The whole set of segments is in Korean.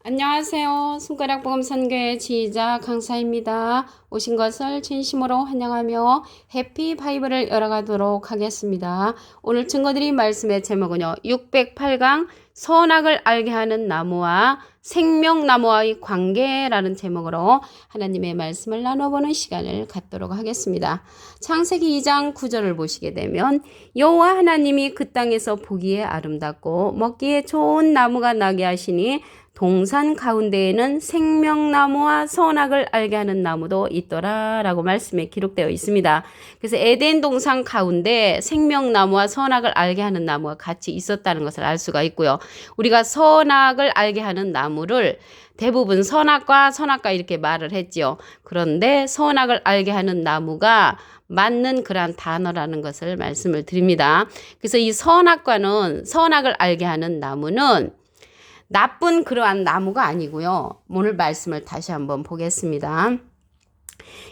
안녕하세요. 손가락 복음 선교의 지휘자 강사입니다. 오신 것을 진심으로 환영하며 해피 바이블을 열어가도록 하겠습니다. 오늘 증거드린 말씀의 제목은요. 608강 선악을 알게 하는 나무와 생명나무와의 관계라는 제목으로 하나님의 말씀을 나눠보는 시간을 갖도록 하겠습니다. 창세기 2장 9절을 보시게 되면 여호와 하나님이 그 땅에서 보기에 아름답고 먹기에 좋은 나무가 나게 하시니 동산 가운데에는 생명나무와 선악을 알게 하는 나무도 있더라 라고 말씀에 기록되어 있습니다. 그래서 에덴 동산 가운데 생명나무와 선악을 알게 하는 나무가 같이 있었다는 것을 알 수가 있고요. 우리가 선악을 알게 하는 나무를 대부분 선악과 이렇게 말을 했지요. 그런데 선악을 알게 하는 나무가 맞는 그러한 단어라는 것을 말씀을 드립니다. 그래서 이 선악을 알게 하는 나무는 나쁜 그러한 나무가 아니고요. 오늘 말씀을 다시 한번 보겠습니다.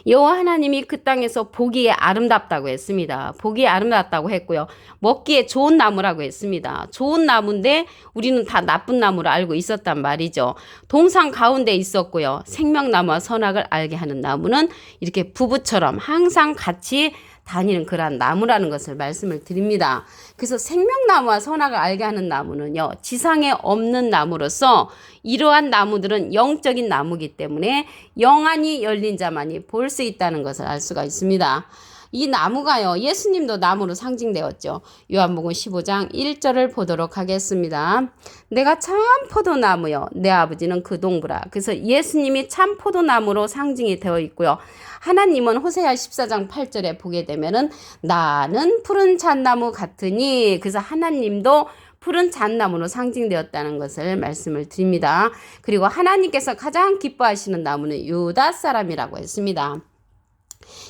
여호와 하나님이 그 땅에서 보기에 아름답다고 했습니다. 보기에 아름답다고 했고요. 먹기에 좋은 나무라고 했습니다. 좋은 나무인데 우리는 다 나쁜 나무로 알고 있었단 말이죠. 동산 가운데 있었고요. 생명나무와 선악을 알게 하는 나무는 이렇게 부부처럼 항상 같이 다니는 그러한 나무라는 것을 말씀을 드립니다. 그래서 생명나무와 선악을 알게 하는 나무는요. 지상에 없는 나무로서 이러한 나무들은 영적인 나무이기 때문에 영안이 열린 자만이 볼 수 있다는 것을 알 수가 있습니다. 이 나무가요. 예수님도 나무로 상징되었죠. 요한복음 15장 1절을 보도록 하겠습니다. 내가 참 포도나무요. 내 아버지는 그 동부라. 그래서 예수님이 참 포도나무로 상징이 되어 있고요. 하나님은 호세아 14장 8절에 보게 되면은 나는 푸른 잣나무 같으니 그래서 하나님도 푸른 잣나무로 상징되었다는 것을 말씀을 드립니다. 그리고 하나님께서 가장 기뻐하시는 나무는 유다 사람이라고 했습니다.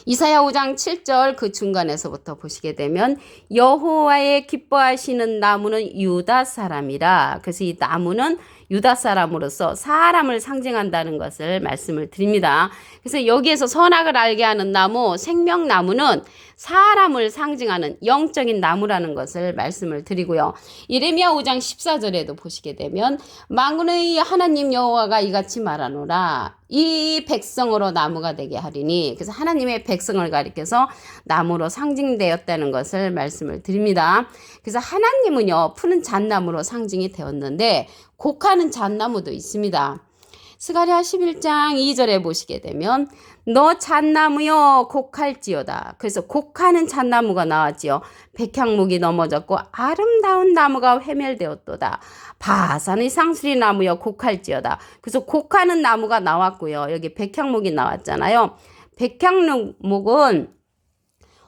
이사야 5장 7절 그 중간에서부터 보시게 되면 여호와의 기뻐하시는 나무는 유다 사람이라. 그래서 이 나무는 유다 사람으로서 사람을 상징한다는 것을 말씀을 드립니다. 그래서 여기에서 선악을 알게 하는 나무, 생명나무는 사람을 상징하는 영적인 나무라는 것을 말씀을 드리고요. 예레미야 5장 14절에도 보시게 되면 만군의 하나님 여호와가 이같이 말하노라. 이 백성으로 나무가 되게 하리니. 그래서 하나님의 백성을 가리켜서 나무로 상징되었다는 것을 말씀을 드립니다. 그래서 하나님은요, 푸른 잣나무로 상징이 되었는데 곡하는 잣나무도 있습니다. 스가랴 11장 2절에 보시게 되면 너 잣나무여 곡할지어다. 그래서 곡하는 잣나무가 나왔지요. 백향목이 넘어졌고 아름다운 나무가 회멸되었도다. 바산의 상수리 나무여 곡할지어다. 그래서 곡하는 나무가 나왔고요. 여기 백향목이 나왔잖아요. 백향목은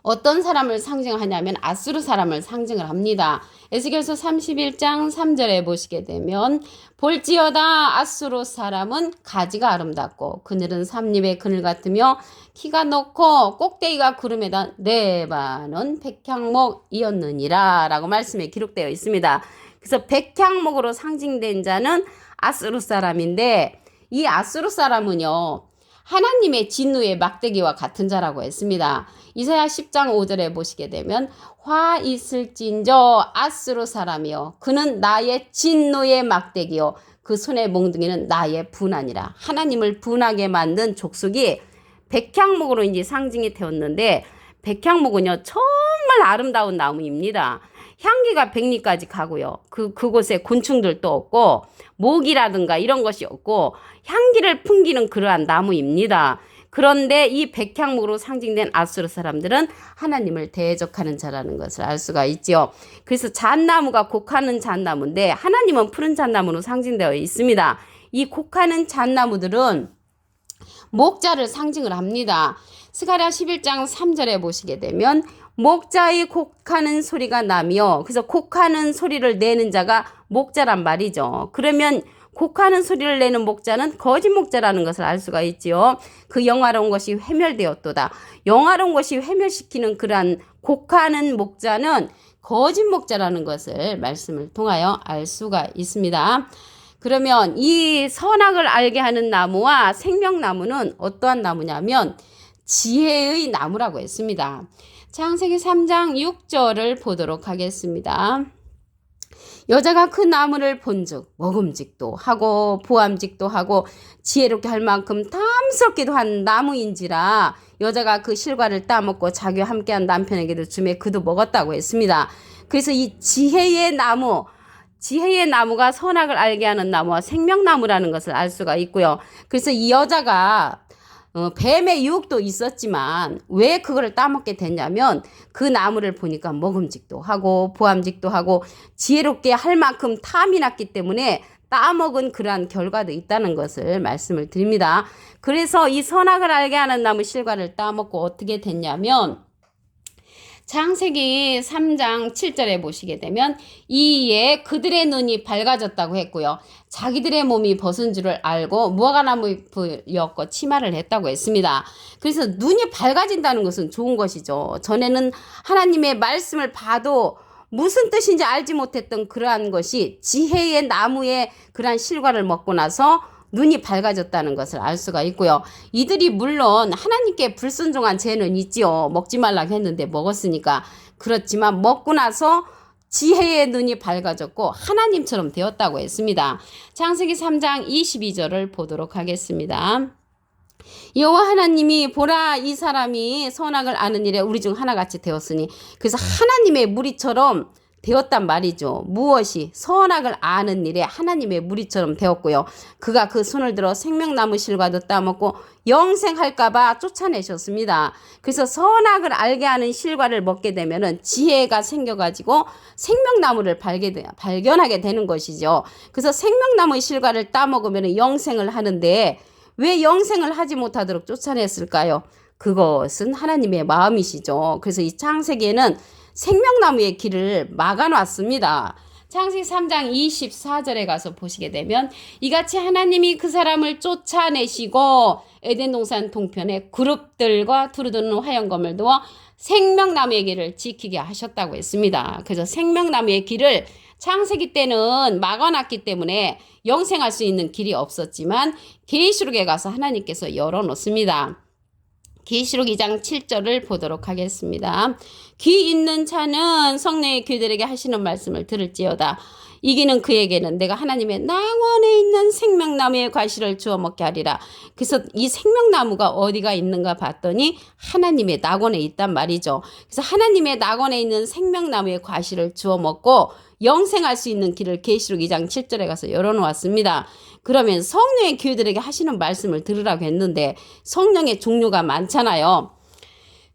어떤 사람을 상징하냐면 아수르 사람을 상징을 합니다. 에스겔서 31장 3절에 보시게 되면 볼지어다 아수르 사람은 가지가 아름답고 그늘은 삼립의 그늘 같으며 키가 높고 꼭대기가 구름에다 레바논 백향목이었느니라 라고 말씀에 기록되어 있습니다. 그래서 백향목으로 상징된 자는 아수르 사람인데 이 아수르 사람은요. 하나님의 진노의 막대기와 같은 자라고 했습니다. 이사야 10장 5절에 보시게 되면 화 있을진저 아수르 사람이요 그는 나의 진노의 막대기요 그 손의 몽둥이는 나의 분하니라. 하나님을 분하게 만든 족속이 백향목으로 이제 상징이 되었는데 백향목은요 정말 아름다운 나무입니다. 향기가 백리까지 가고요. 그곳에 곤충들도 없고 모기라든가 이런 것이 없고 향기를 풍기는 그러한 나무입니다. 그런데 이 백향목으로 상징된 아수르 사람들은 하나님을 대적하는 자라는 것을 알 수가 있죠. 그래서 잣나무가 곡하는 잣나무인데 하나님은 푸른 잣나무로 상징되어 있습니다. 이 곡하는 잣나무들은 목자를 상징을 합니다. 스가랴 11장 3절에 보시게 되면 목자의 곡하는 소리가 나며 그래서 곡하는 소리를 내는 자가 목자란 말이죠. 그러면 곡하는 소리를 내는 목자는 거짓 목자라는 것을 알 수가 있지요. 그 영화로운 것이 회멸되었도다. 영화로운 것이 회멸시키는 그러한 곡하는 목자는 거짓 목자라는 것을 말씀을 통하여 알 수가 있습니다. 그러면 이 선악을 알게 하는 나무와 생명나무는 어떠한 나무냐면 지혜의 나무라고 했습니다. 창세기 3장 6절을 보도록 하겠습니다. 여자가 그 나무를 본즉 먹음직도 하고 보암직도 하고 지혜롭게 할 만큼 탐스럽기도 한 나무인지라 여자가 그 실과를 따먹고 자기와 함께한 남편에게도 주매 그도 먹었다고 했습니다. 그래서 이 지혜의 나무가 선악을 알게 하는 나무와 생명나무라는 것을 알 수가 있고요. 그래서 이 여자가 뱀의 유혹도 있었지만 왜 그거를 따먹게 됐냐면 그 나무를 보니까 먹음직도 하고 보암직도 하고 지혜롭게 할 만큼 탐이 났기 때문에 따먹은 그러한 결과도 있다는 것을 말씀을 드립니다. 그래서 이 선악을 알게 하는 나무 실과를 따먹고 어떻게 됐냐면 창세기 3장 7절에 보시게 되면 이에 그들의 눈이 밝아졌다고 했고요. 자기들의 몸이 벗은 줄을 알고 무화과나무에 엮어 치마를 했다고 했습니다. 그래서 눈이 밝아진다는 것은 좋은 것이죠. 전에는 하나님의 말씀을 봐도 무슨 뜻인지 알지 못했던 그러한 것이 지혜의 나무의 그러한 실과를 먹고 나서 눈이 밝아졌다는 것을 알 수가 있고요. 이들이 물론 하나님께 불순종한 죄는 있지요. 먹지 말라고 했는데 먹었으니까. 그렇지만 먹고 나서 지혜의 눈이 밝아졌고 하나님처럼 되었다고 했습니다. 창세기 3장 22절을 보도록 하겠습니다. 여호와 하나님이 보라 이 사람이 선악을 아는 일에 우리 중 하나같이 되었으니 그래서 하나님의 무리처럼 되었단 말이죠. 무엇이 선악을 아는 일에 하나님의 무리처럼 되었고요. 그가 그 손을 들어 생명나무 실과도 따먹고 영생할까봐 쫓아내셨습니다. 그래서 선악을 알게 하는 실과를 먹게 되면은 지혜가 생겨가지고 생명나무를 발견하게 되는 것이죠. 그래서 생명나무 실과를 따먹으면 영생을 하는데 왜 영생을 하지 못하도록 쫓아냈을까요? 그것은 하나님의 마음이시죠. 그래서 이 창세기에는 생명나무의 길을 막아놨습니다. 창세기 3장 24절에 가서 보시게 되면 이같이 하나님이 그 사람을 쫓아내시고 에덴 동산 동편에 그룹들과 두루두는 화영검을 두어 생명나무의 길을 지키게 하셨다고 했습니다. 그래서 생명나무의 길을 창세기 때는 막아놨기 때문에 영생할 수 있는 길이 없었지만 계시록에 가서 하나님께서 열어놓습니다. 계시록 2장 7절을 보도록 하겠습니다. 귀 있는 자는 성령의 귀들에게 하시는 말씀을 들을지어다. 이기는 그에게는 내가 하나님의 낙원에 있는 생명나무의 과실을 주워 먹게 하리라. 그래서 이 생명나무가 어디가 있는가 봤더니 하나님의 낙원에 있단 말이죠. 그래서 하나님의 낙원에 있는 생명나무의 과실을 주워 먹고 영생할 수 있는 길을 계시록 2장 7절에 가서 열어놓았습니다. 그러면 성령의 귀들에게 하시는 말씀을 들으라고 했는데 성령의 종류가 많잖아요.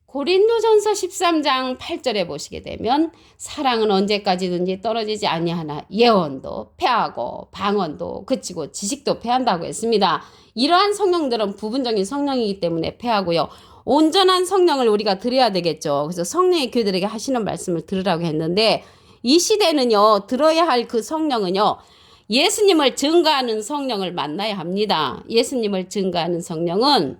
고린도전서 13장 8절에 보시게 되면 사랑은 언제까지든지 떨어지지 아니하나 예언도 패하고 방언도 그치고 지식도 패한다고 했습니다. 이러한 성령들은 부분적인 성령이기 때문에 패하고요. 온전한 성령을 우리가 드려야 되겠죠. 그래서 성령의 귀들에게 하시는 말씀을 들으라고 했는데 이 시대는요, 들어야 할 그 성령은요, 예수님을 증거하는 성령을 만나야 합니다. 예수님을 증거하는 성령은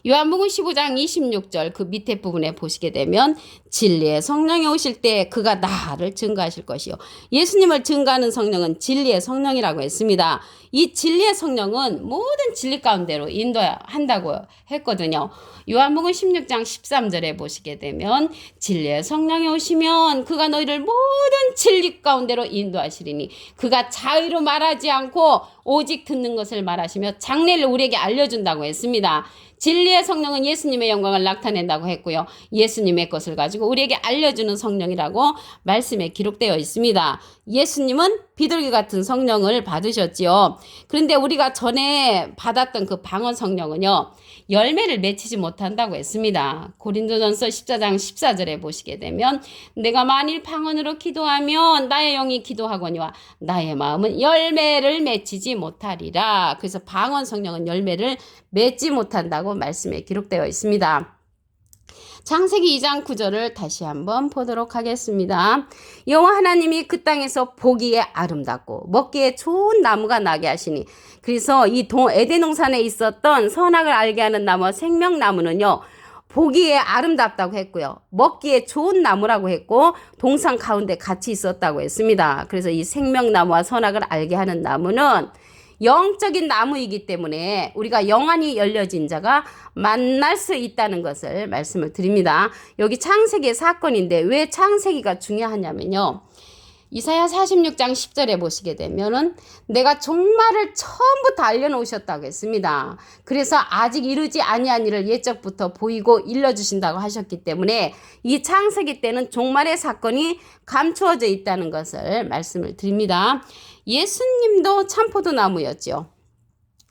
요한복음 15장 26절 그 밑에 부분에 보시게 되면 진리의 성령이 오실 때 그가 나를 증거하실 것이요. 예수님을 증거하는 성령은 진리의 성령이라고 했습니다. 이 진리의 성령은 모든 진리 가운데로 인도한다고 했거든요. 요한복음 16장 13절에 보시게 되면 진리의 성령이 오시면 그가 너희를 모든 진리 가운데로 인도하시리니 그가 자의로 말하지 않고 오직 듣는 것을 말하시며 장래를 우리에게 알려준다고 했습니다. 진리의 성령은 예수님의 영광을 나타낸다고 했고요. 예수님의 것을 가지고 우리에게 알려주는 성령이라고 말씀에 기록되어 있습니다. 예수님은 비둘기 같은 성령을 받으셨지요. 그런데 우리가 전에 받았던 그 방언 성령은요. 열매를 맺히지 못한다고 했습니다. 고린도전서 14장 14절에 보시게 되면 내가 만일 방언으로 기도하면 나의 영이 기도하거니와 나의 마음은 열매를 맺히지 못하리라. 그래서 방언 성령은 열매를 맺지 못한다고 말씀에 기록되어 있습니다. 창세기 2장 9절을 다시 한번 보도록 하겠습니다. 여호와 하나님이 그 땅에서 보기에 아름답고 먹기에 좋은 나무가 나게 하시니 그래서 이 에덴 동산에 있었던 선악을 알게 하는 나무 생명나무는요. 보기에 아름답다고 했고요. 먹기에 좋은 나무라고 했고 동산 가운데 같이 있었다고 했습니다. 그래서 이 생명나무와 선악을 알게 하는 나무는 영적인 나무이기 때문에 우리가 영안이 열려진 자가 만날 수 있다는 것을 말씀을 드립니다. 여기 창세기의 사건인데 왜 창세기가 중요하냐면요. 이사야 46장 10절에 보시게 되면은 내가 종말을 처음부터 알려놓으셨다고 했습니다. 그래서 아직 이루지 아니한 일을 예적부터 보이고 일러주신다고 하셨기 때문에 이 창세기 때는 종말의 사건이 감추어져 있다는 것을 말씀을 드립니다. 예수님도 참포도나무였죠.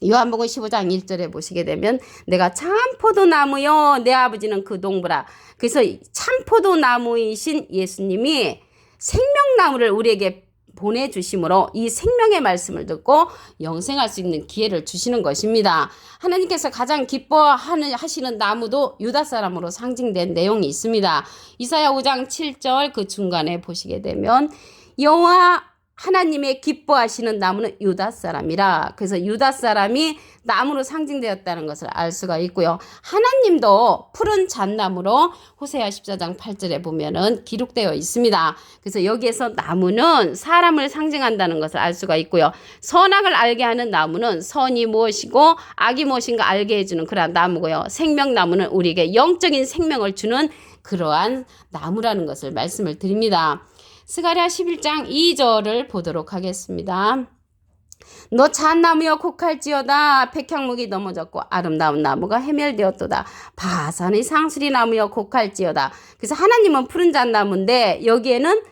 요한복음 15장 1절에 보시게 되면 내가 참포도나무요 내 아버지는 그 동부라. 그래서 참포도나무이신 예수님이 생명나무를 우리에게 보내주심으로 이 생명의 말씀을 듣고 영생할 수 있는 기회를 주시는 것입니다. 하나님께서 가장 기뻐하시는 나무도 유다 사람으로 상징된 내용이 있습니다. 이사야 5장 7절 그 중간에 보시게 되면 여호와 하나님의 기뻐하시는 나무는 유다 사람이라. 그래서 유다 사람이 나무로 상징되었다는 것을 알 수가 있고요. 하나님도 푸른 잣나무로 호세아 14장 8절에 보면은 기록되어 있습니다. 그래서 여기에서 나무는 사람을 상징한다는 것을 알 수가 있고요. 선악을 알게 하는 나무는 선이 무엇이고 악이 무엇인가 알게 해주는 그러한 나무고요. 생명나무는 우리에게 영적인 생명을 주는 그러한 나무라는 것을 말씀을 드립니다. 스가랴 11장 2절을 보도록 하겠습니다. 너 잣나무여 곡할지어다. 백향목이 넘어졌고 아름다운 나무가 해멸되었도다. 바산의 상수리 나무여 곡할지어다. 그래서 하나님은 푸른 잣나무인데 여기에는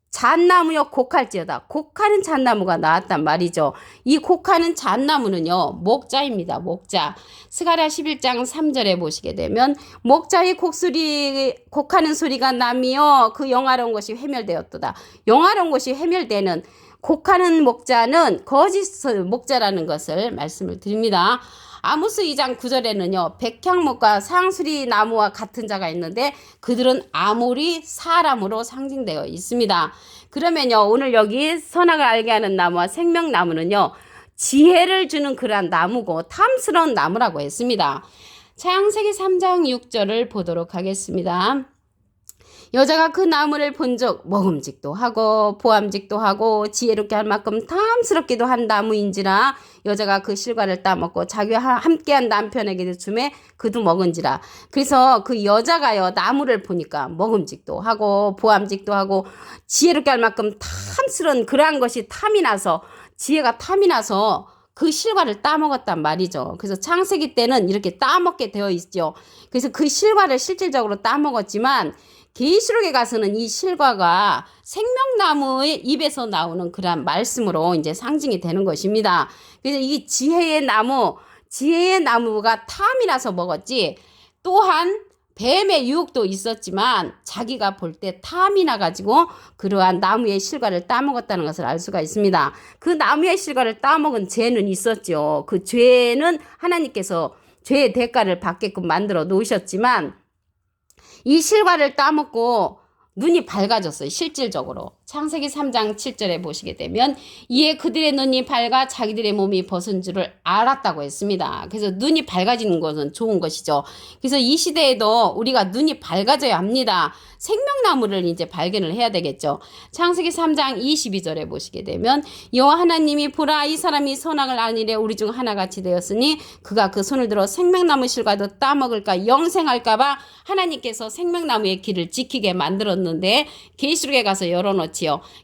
잣나무여 곡할지어다. 곡하는 잣나무가 나왔단 말이죠. 이 곡하는 잣나무는요 목자입니다. 목자. 스가랴 11장 3절에 보시게 되면 목자의 곡하는 소리가 나며 그 영화로운 것이 회멸되었도다. 영화로운 것이 회멸되는 곡하는 목자는 거짓 목자라는 것을 말씀을 드립니다. 아모스 2장 9절에는요 백향목과 상수리 나무와 같은 자가 있는데 그들은 아모리 사람으로 상징되어 있습니다. 그러면요 오늘 여기 선악을 알게 하는 나무와 생명나무는요 지혜를 주는 그러한 나무고 탐스러운 나무라고 했습니다. 창세기 3장 6절을 보도록 하겠습니다. 여자가 그 나무를 본즉 먹음직도 하고 보암직도 하고 지혜롭게 할 만큼 탐스럽기도 한 나무인지라 여자가 그 실과를 따먹고 자기와 함께한 남편에게도 주매 그도 먹은지라. 그래서 그 여자가요 나무를 보니까 먹음직도 하고 보암직도 하고 지혜롭게 할 만큼 탐스러운 그러한 것이 탐이 나서 지혜가 탐이 나서 그 실과를 따먹었단 말이죠. 그래서 창세기 때는 이렇게 따먹게 되어 있죠. 그래서 그 실과를 실질적으로 따먹었지만 계시록에 가서는 이 실과가 생명나무의 입에서 나오는 그런 말씀으로 이제 상징이 되는 것입니다. 그래서 이 지혜의 나무가 탐이 나서 먹었지, 또한 뱀의 유혹도 있었지만 자기가 볼 때 탐이 나가지고 그러한 나무의 실과를 따먹었다는 것을 알 수가 있습니다. 그 나무의 실과를 따먹은 죄는 있었죠. 그 죄는 하나님께서 죄의 대가를 받게끔 만들어 놓으셨지만 이 실과를 따먹고 눈이 밝아졌어요. 실질적으로. 창세기 3장 7절에 보시게 되면 이에 그들의 눈이 밝아 자기들의 몸이 벗은 줄을 알았다고 했습니다. 그래서 눈이 밝아지는 것은 좋은 것이죠. 그래서 이 시대에도 우리가 눈이 밝아져야 합니다. 생명나무를 이제 발견을 해야 되겠죠. 창세기 3장 22절에 보시게 되면 여호와 하나님이 보라 이 사람이 선악을 아니래 우리 중 하나같이 되었으니 그가 그 손을 들어 생명나무 실과도 따먹을까 영생할까봐 하나님께서 생명나무의 길을 지키게 만들었는데 계시록에 가서 열어놓지요.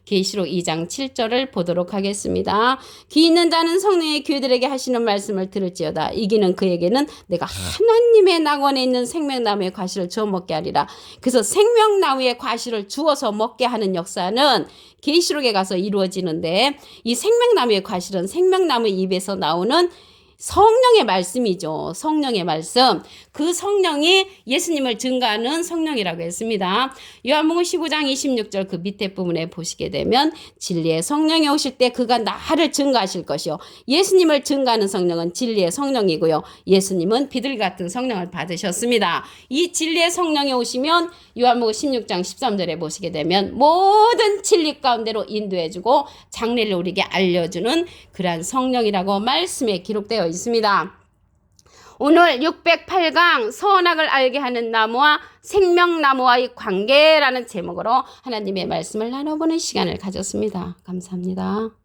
계시록 2장 7절을 보도록 하겠습니다. 귀 있는 자는 성령의 귀들에게 하시는 말씀을 들을지어다. 이기는 그에게는 내가 하나님의 낙원에 있는 생명나무의 과실을 주워 먹게 하리라. 그래서 생명나무의 과실을 주워서 먹게 하는 역사는 계시록에 가서 이루어지는데 이 생명나무의 과실은 생명나무 입에서 나오는 성령의 말씀이죠. 성령의 말씀. 그 성령이 예수님을 증거하는 성령이라고 했습니다. 요한복음 15장 26절 그 밑에 부분에 보시게 되면 진리의 성령이 오실 때 그가 나를 증거하실 것이요. 예수님을 증거하는 성령은 진리의 성령이고요. 예수님은 비둘기 같은 성령을 받으셨습니다. 이 진리의 성령이 오시면 요한복음 16장 13절에 보시게 되면 모든 진리 가운데로 인도해주고 장래를 우리에게 알려주는 그러한 성령이라고 말씀에 기록되어 있습니다. 오늘 608강 선악을 알게 하는 나무와 생명나무와의 관계라는 제목으로 하나님의 말씀을 나눠보는 시간을 가졌습니다. 감사합니다.